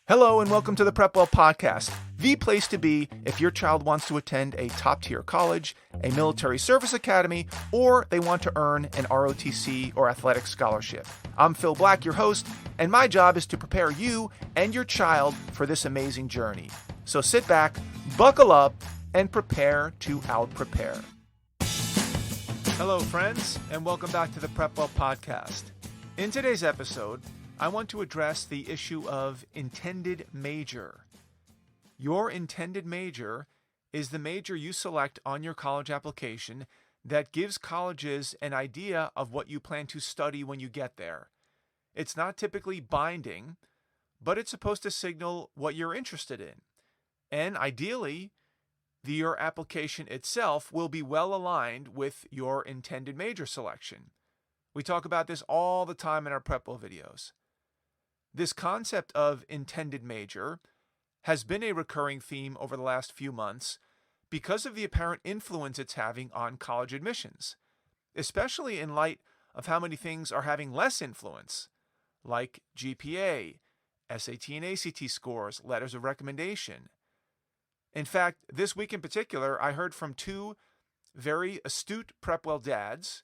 Hello and welcome to the PrepWell podcast, the place to be if your child wants to attend a top-tier college, a military service academy, or they want to earn an ROTC or athletic scholarship. I'm Phil Black, your host, and my job is to prepare you and your child for this amazing journey. So sit back, buckle up, and prepare to out-prepare. Hello, friends, and welcome back to the PrepWell podcast. In today's episode, I want to address the issue of intended major. Your intended major is the major you select on your college application that gives colleges an idea of what you plan to study when you get there. It's not typically binding, but it's supposed to signal what you're interested in. And ideally, your application itself will be well aligned with your intended major selection. We talk about this all the time in our PrepWell videos. This concept of intended major has been a recurring theme over the last few months because of the apparent influence it's having on college admissions, especially in light of how many things are having less influence, like GPA, SAT and ACT scores, letters of recommendation. In fact, this week in particular, I heard from two very astute PrepWell dads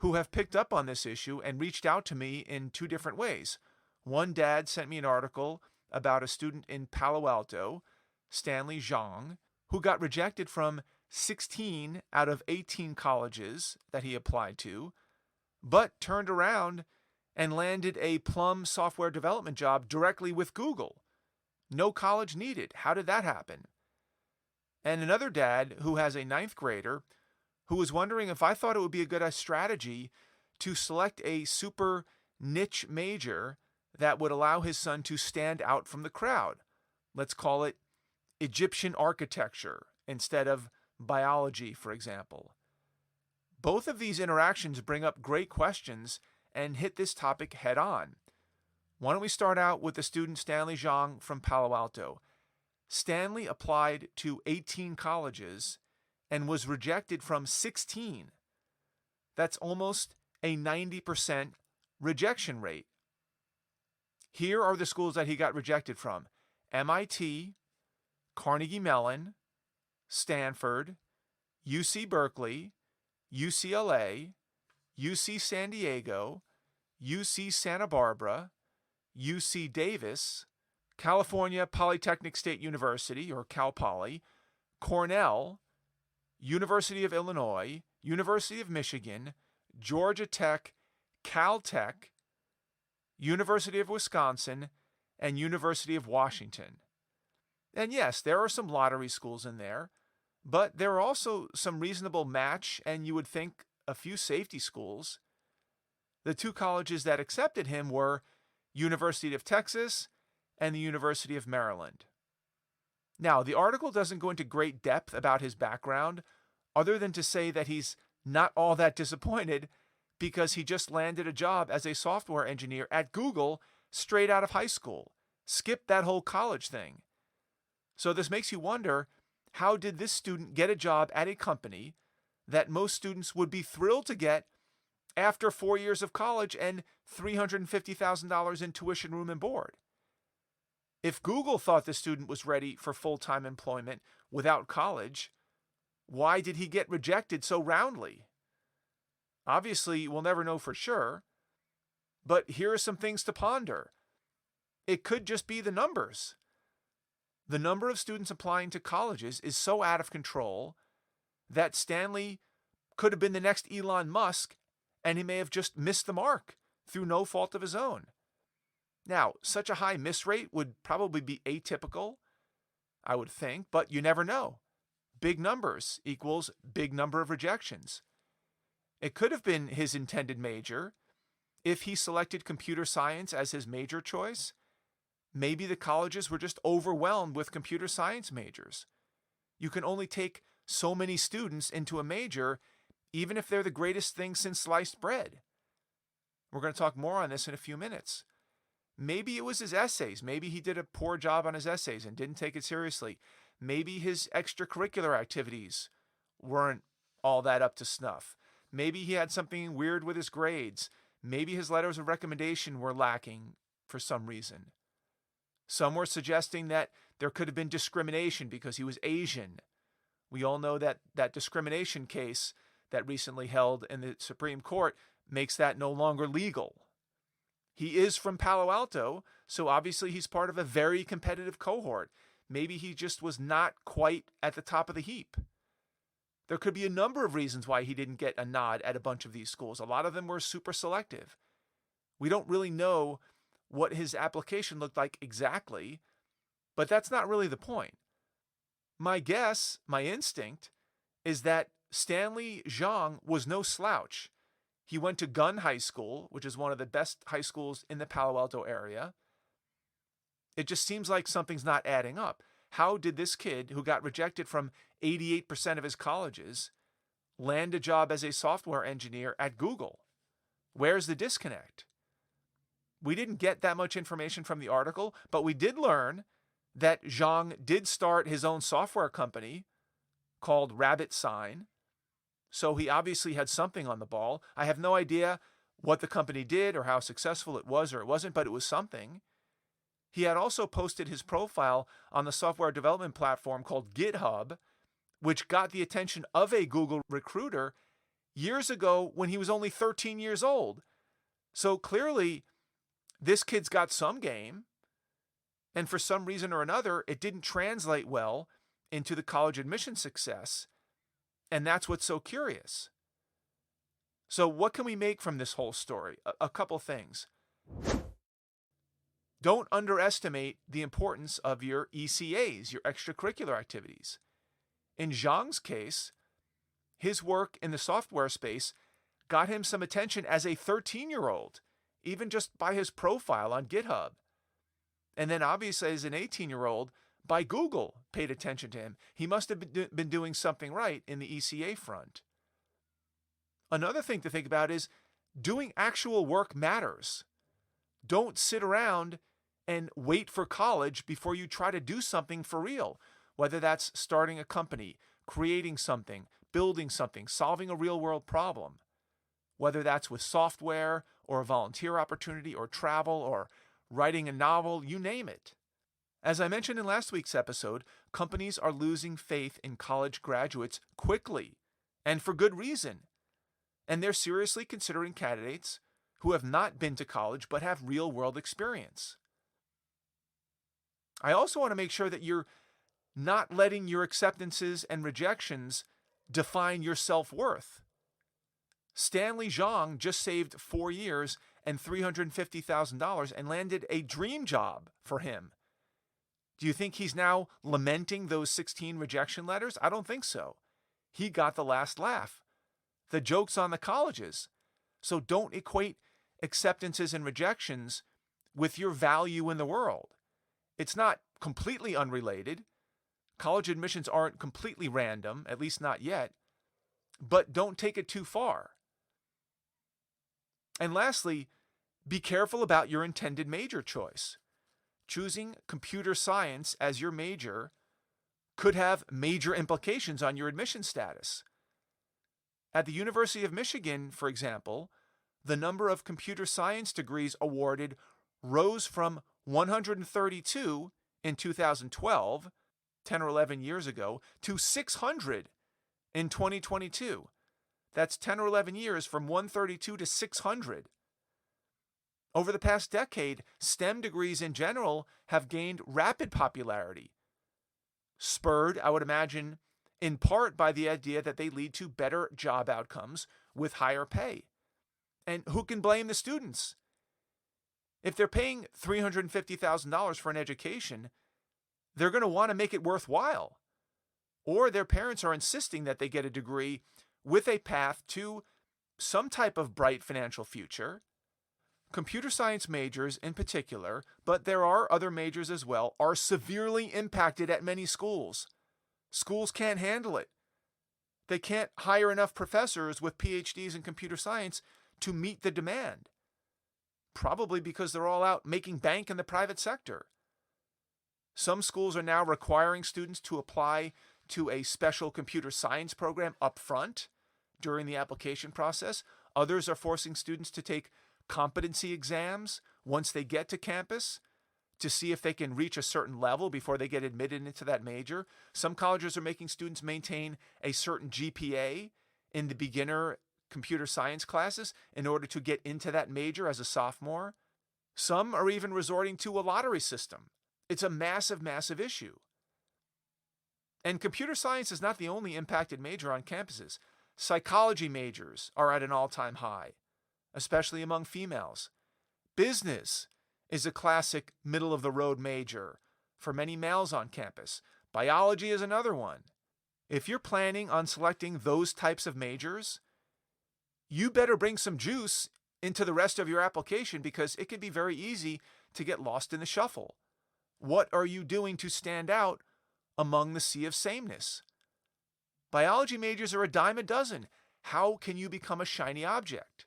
who have picked up on this issue and reached out to me in two different ways. One dad sent me an article about a student in Palo Alto, Stanley Zhang, who got rejected from 16 out of 18 colleges that he applied to, but turned around and landed a plum software development job directly with Google. No college needed. How did that happen? And another dad who has a ninth grader who was wondering if I thought it would be a good strategy to select a super niche major that would allow his son to stand out from the crowd. Let's call it Egyptian architecture instead of biology, for example. Both of these interactions bring up great questions and hit this topic head on. Why don't we start out with the student Stanley Zhang from Palo Alto. Stanley applied to 18 colleges and was rejected from 16. That's almost a 90% rejection rate. Here are the schools that he got rejected from: MIT, Carnegie Mellon, Stanford, UC Berkeley, UCLA, UC San Diego, UC Santa Barbara, UC Davis, California Polytechnic State University, or Cal Poly, Cornell, University of Illinois, University of Michigan, Georgia Tech, Caltech, University of Wisconsin, and University of Washington. And yes, there are some lottery schools in there, but there are also some reasonable match and you would think a few safety schools. The two colleges that accepted him were University of Texas and the University of Maryland. Now, the article doesn't go into great depth about his background, other than to say that he's not all that disappointed because he just landed a job as a software engineer at Google straight out of high school. Skipped that whole college thing. So this makes you wonder, how did this student get a job at a company that most students would be thrilled to get after 4 years of college and $350,000 in tuition, room, and board? If Google thought the student was ready for full-time employment without college, why did he get rejected so roundly? Obviously, we'll never know for sure, but here are some things to ponder. It could just be the numbers. The number of students applying to colleges is so out of control that Stanley could have been the next Elon Musk, and he may have just missed the mark through no fault of his own. Now, such a high miss rate would probably be atypical, I would think, but you never know. Big numbers equals big number of rejections. It could have been his intended major. If he selected computer science as his major choice, maybe the colleges were just overwhelmed with computer science majors. You can only take so many students into a major, even if they're the greatest thing since sliced bread. We're going to talk more on this in a few minutes. Maybe it was his essays. Maybe he did a poor job on his essays and didn't take it seriously. Maybe his extracurricular activities weren't all that up to snuff. Maybe he had something weird with his grades. Maybe his letters of recommendation were lacking for some reason. Some were suggesting that there could have been discrimination because he was Asian. We all know that that discrimination case that recently held in the Supreme Court makes that no longer legal. He is from Palo Alto, so obviously he's part of a very competitive cohort. Maybe he just was not quite at the top of the heap. There could be a number of reasons why he didn't get a nod at a bunch of these schools. A lot of them were super selective. We don't really know what his application looked like exactly, but that's not really the point. My guess, my instinct, is that Stanley Zhang was no slouch. He went to Gunn High School, which is one of the best high schools in the Palo Alto area. It just seems like something's not adding up. How did this kid, who got rejected from 88% of his colleges, land a job as a software engineer at Google? Where's the disconnect? We didn't get that much information from the article, but we did learn that Zhang did start his own software company called Rabbit Sign. So he obviously had something on the ball. I have no idea what the company did or how successful it was or it wasn't, but it was something. He had also posted his profile on the software development platform called GitHub, which got the attention of a Google recruiter years ago when he was only 13 years old. So clearly, this kid's got some game, and for some reason or another, it didn't translate well into the college admission success, and that's what's so curious. So what can we make from this whole story? A couple things. Don't underestimate the importance of your ECAs, your extracurricular activities. In Zhang's case, his work in the software space got him some attention as a 13-year-old, even just by his profile on GitHub. And then obviously as an 18-year-old, by Google paid attention to him. He must have been doing something right in the ECA front. Another thing to think about is doing actual work matters. Don't sit around and wait for college before you try to do something for real, whether that's starting a company, creating something, building something, solving a real-world problem, whether that's with software or a volunteer opportunity or travel or writing a novel, you name it. As I mentioned in last week's episode, companies are losing faith in college graduates quickly, and for good reason. And they're seriously considering candidates who have not been to college but have real-world experience. I also want to make sure that you're not letting your acceptances and rejections define your self-worth. Stanley Zhang just saved 4 years and $350,000 and landed a dream job for him. Do you think he's now lamenting those 16 rejection letters? I don't think so. He got the last laugh. The joke's on the colleges. So don't equate acceptances and rejections with your value in the world. It's not completely unrelated. College admissions aren't completely random, at least not yet. But don't take it too far. And lastly, be careful about your intended major choice. Choosing computer science as your major could have major implications on your admission status. At the University of Michigan, for example, the number of computer science degrees awarded rose from 132 in 2012, 10 or 11 years ago, to 600 in 2022. That's 10 or 11 years from 132 to 600. Over the past decade, STEM degrees in general have gained rapid popularity, spurred, I would imagine, in part by the idea that they lead to better job outcomes with higher pay. And who can blame the students? If they're paying $350,000 for an education, they're going to want to make it worthwhile. Or their parents are insisting that they get a degree with a path to some type of bright financial future. Computer science majors in particular, but there are other majors as well, are severely impacted at many schools. Schools can't handle it. They can't hire enough professors with PhDs in computer science to meet the demand. Probably because they're all out making bank in the private sector. Some schools are now requiring students to apply to a special computer science program up front during the application process. Others are forcing students to take competency exams once they get to campus to see if they can reach a certain level before they get admitted into that major. Some colleges are making students maintain a certain GPA in the beginner computer science classes in order to get into that major as a sophomore. Some are even resorting to a lottery system. It's a massive, massive issue. And computer science is not the only impacted major on campuses. Psychology majors are at an all-time high, especially among females. Business is a classic middle-of-the-road major for many males on campus. Biology is another one. If you're planning on selecting those types of majors, you better bring some juice into the rest of your application because it can be very easy to get lost in the shuffle. What are you doing to stand out among the sea of sameness? Biology majors are a dime a dozen. How can you become a shiny object?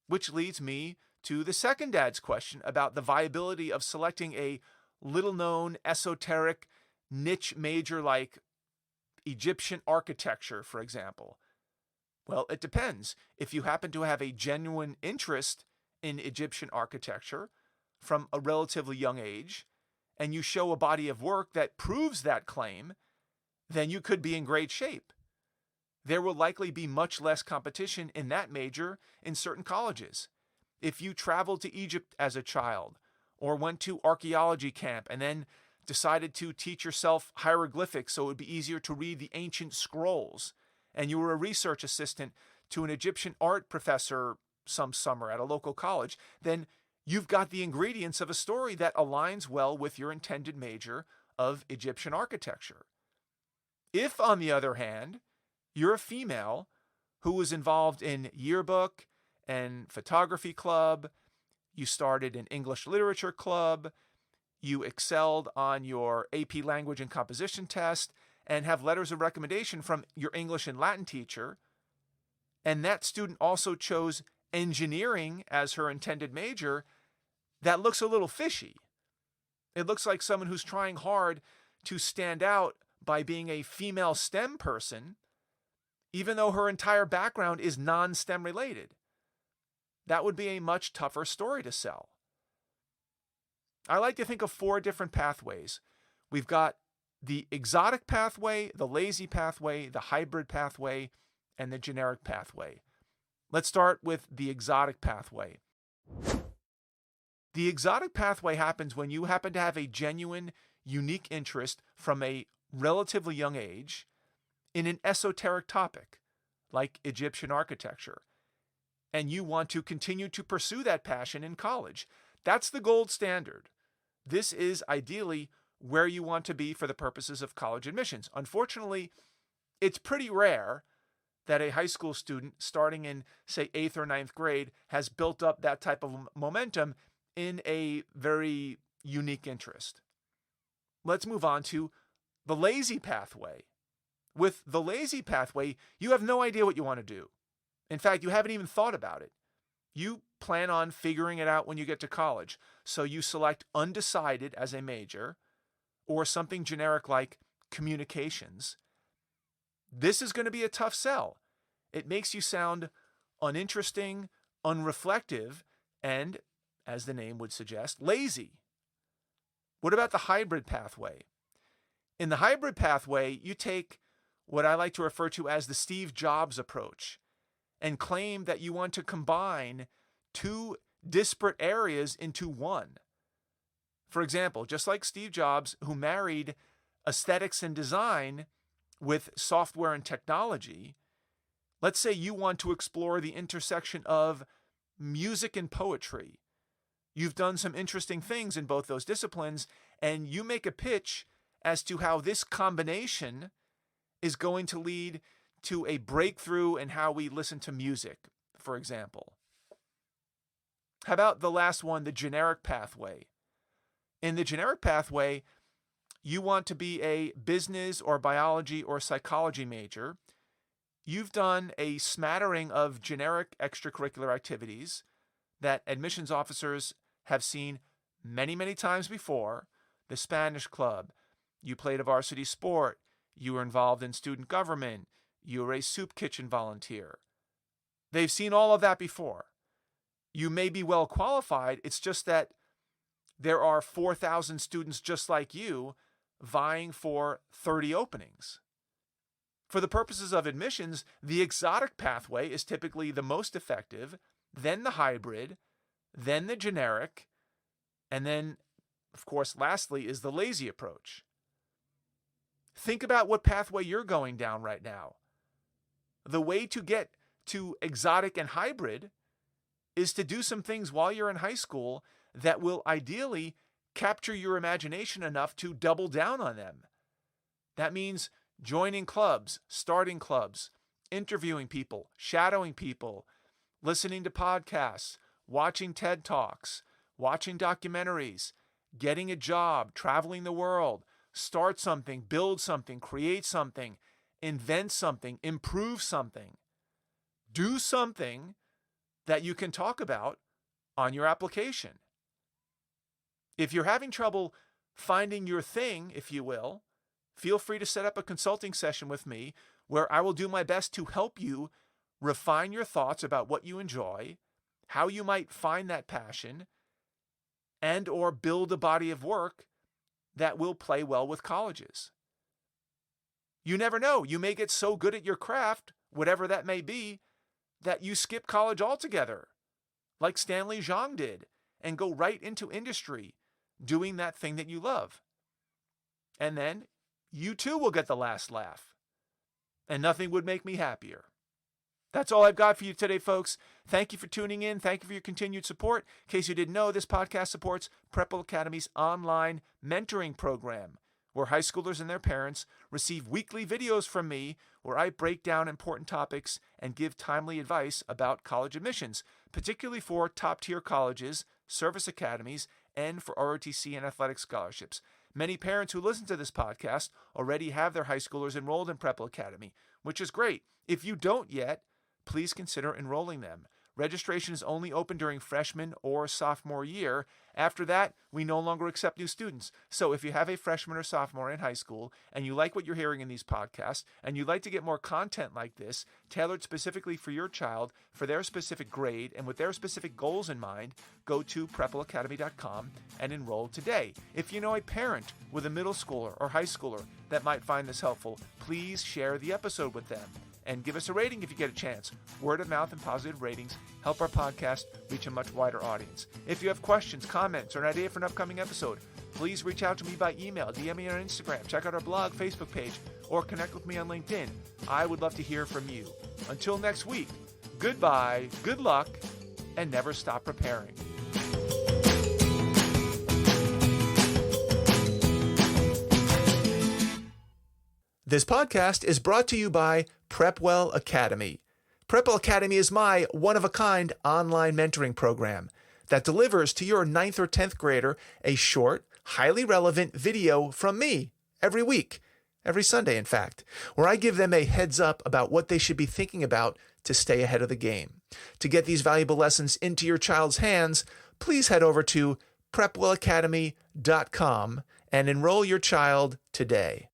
Which leads me to the second dad's question about the viability of selecting a little-known, esoteric, niche major like Egyptian architecture, for example. Well, it depends. If you happen to have a genuine interest in Egyptian architecture from a relatively young age, and you show a body of work that proves that claim, then you could be in great shape. There will likely be much less competition in that major in certain colleges. If you traveled to Egypt as a child, or went to archaeology camp and then decided to teach yourself hieroglyphics so it would be easier to read the ancient scrolls, and you were a research assistant to an Egyptian art professor some summer at a local college, then you've got the ingredients of a story that aligns well with your intended major of Egyptian architecture. If, on the other hand, you're a female who was involved in yearbook and photography club, you started an English literature club, you excelled on your AP language and composition test, and have letters of recommendation from your English and Latin teacher, and that student also chose engineering as her intended major, that looks a little fishy. It looks like someone who's trying hard to stand out by being a female STEM person, even though her entire background is non-STEM related. That would be a much tougher story to sell. I like to think of 4 different pathways. We've got the exotic pathway, the lazy pathway, the hybrid pathway, and the generic pathway. Let's start with the exotic pathway. The exotic pathway happens when you happen to have a genuine, unique interest from a relatively young age in an esoteric topic, like Egyptian architecture, and you want to continue to pursue that passion in college. That's the gold standard. This is ideally where you want to be for the purposes of college admissions. Unfortunately, it's pretty rare that a high school student starting in, say, 8th or 9th grade has built up that type of momentum in a very unique interest. Let's move on to the lazy pathway. With the lazy pathway, you have no idea what you want to do. In fact, you haven't even thought about it. You plan on figuring it out when you get to college. So you select undecided as a major, or something generic like communications. This is going to be a tough sell. It makes you sound uninteresting, unreflective, and, as the name would suggest, lazy. What about the hybrid pathway? In the hybrid pathway, you take what I like to refer to as the Steve Jobs approach and claim that you want to combine 2 disparate areas into one. For example, just like Steve Jobs, who married aesthetics and design with software and technology, let's say you want to explore the intersection of music and poetry. You've done some interesting things in both those disciplines, and you make a pitch as to how this combination is going to lead to a breakthrough in how we listen to music, for example. How about the last one, the generic pathway? In the generic pathway, you want to be a business or biology or psychology major. You've done a smattering of generic extracurricular activities that admissions officers have seen many, many times before. The Spanish club, you played a varsity sport, you were involved in student government, you were a soup kitchen volunteer. They've seen all of that before. You may be well qualified, it's just that there are 4,000 students just like you vying for 30 openings. For the purposes of admissions, the exotic pathway is typically the most effective, then the hybrid, then the generic, and then, of course, lastly is the lazy approach. Think about what pathway you're going down right now. The way to get to exotic and hybrid is to do some things while you're in high school that will ideally capture your imagination enough to double down on them. That means joining clubs, starting clubs, interviewing people, shadowing people, listening to podcasts, watching TED Talks, watching documentaries, getting a job, traveling the world, start something, build something, create something, invent something, improve something. Do something that you can talk about on your application. If you're having trouble finding your thing, if you will, feel free to set up a consulting session with me where I will do my best to help you refine your thoughts about what you enjoy, how you might find that passion, and or build a body of work that will play well with colleges. You never know. You may get so good at your craft, whatever that may be, that you skip college altogether, like Stanley Zhang did, and go right into industry, doing that thing that you love. And then you too will get the last laugh. And nothing would make me happier. That's all I've got for you today, folks. Thank you for tuning in. Thank you for your continued support. In case you didn't know, this podcast supports PrepWell Academy's online mentoring program, where high schoolers and their parents receive weekly videos from me where I break down important topics and give timely advice about college admissions, particularly for top-tier colleges, service academies, and for ROTC and athletic scholarships. Many parents who listen to this podcast already have their high schoolers enrolled in PrepWell Academy, which is great. If you don't yet, please consider enrolling them. Registration is only open during freshman or sophomore year. After that, we no longer accept new students. So if you have a freshman or sophomore in high school and you like what you're hearing in these podcasts and you'd like to get more content like this, tailored specifically for your child, for their specific grade, and with their specific goals in mind, go to PrepWellAcademy.com and enroll today. If you know a parent with a middle schooler or high schooler that might find this helpful, please share the episode with them. And give us a rating if you get a chance. Word of mouth and positive ratings help our podcast reach a much wider audience. If you have questions, comments, or an idea for an upcoming episode, please reach out to me by email, DM me on Instagram, check out our blog, Facebook page, or connect with me on LinkedIn. I would love to hear from you. Until next week, goodbye, good luck, and never stop preparing. This podcast is brought to you by PrepWell Academy. PrepWell Academy is my one-of-a-kind online mentoring program that delivers to your 9th or 10th grader a short, highly relevant video from me every week, every Sunday, in fact, where I give them a heads up about what they should be thinking about to stay ahead of the game. To get these valuable lessons into your child's hands, please head over to PrepWellAcademy.com and enroll your child today.